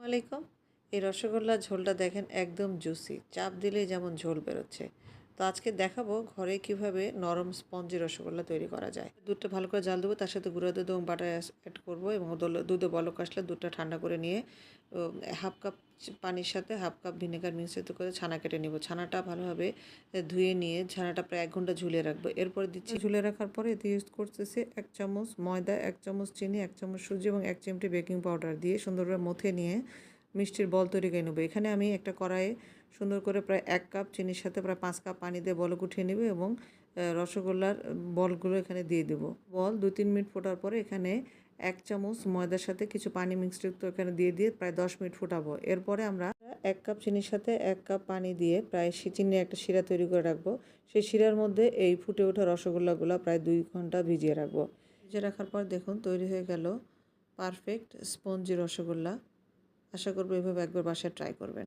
আলাইকুম। এই রসগোল্লার ঝোলটা দেখেন একদম জুসি, চাপ দিলেই যেমন ঝোল বেরোচ্ছে। তো আজকে দেখাবো ঘরে কিভাবে নরম স্পঞ্জি রসগোল্লা তৈরি করা যায়। দুধটা ভালো করে জাল দেবো, তার সাথে গুঁড়া দুধ এবং বাটার অ্যাড করবো এবং দুধে বলক আসলে দুধটা ঠান্ডা করে নিয়ে হাফ কাপ পানির সাথে হাফ কাপ ভিনেগার মিশ্রিত করে ছানা কেটে নেব। ছানাটা ভালোভাবে ধুয়ে নিয়ে ছানাটা প্রায় 1 ঘন্টা ঝুলিয়ে রাখবো। এরপরে দিচ্ছি, ঝুলিয়ে রাখার পরে এতে ইউজ করতেছি 1 চামচ ময়দা, 1 চামচ চিনি, 1 চামচ সুজি এবং 1 চিমটি বেকিং পাউডার দিয়ে সুন্দরভাবে মথে নিয়ে মিষ্টির বল তৈরি করে নেব। এখানে আমি একটা কড়াইয়ে সুন্দর করে প্রায় 1 কাপ চিনির সাথে প্রায় 5 কাপ পানি দিয়ে বলক উঠিয়ে নেব এবং রসগোল্লার বলগুলো এখানে দিয়ে দেব। বল 2-3 মিনিট ফোটার পরে এখানে 1 চামচ ময়দার সাথে কিছু পানি মিশ্রিত এখানে দিয়ে প্রায় 10 মিনিট ফোটাবো। এরপরে আমরা 1 কাপ চিনির সাথে 1 কাপ পানি দিয়ে প্রায় চিনির একটা শিরা তৈরি করে রাখবো। সেই শিরার মধ্যে এই ফুটে ওঠা রসগোল্লাগুলো প্রায় 2 ঘন্টা ভিজিয়ে রাখবো। ভিজিয়ে রাখার পর দেখুন তৈরি হয়ে গেল পারফেক্ট স্পঞ্জি রসগোল্লা। আশা করব এভাবে একবার বাসায় ট্রাই করবেন।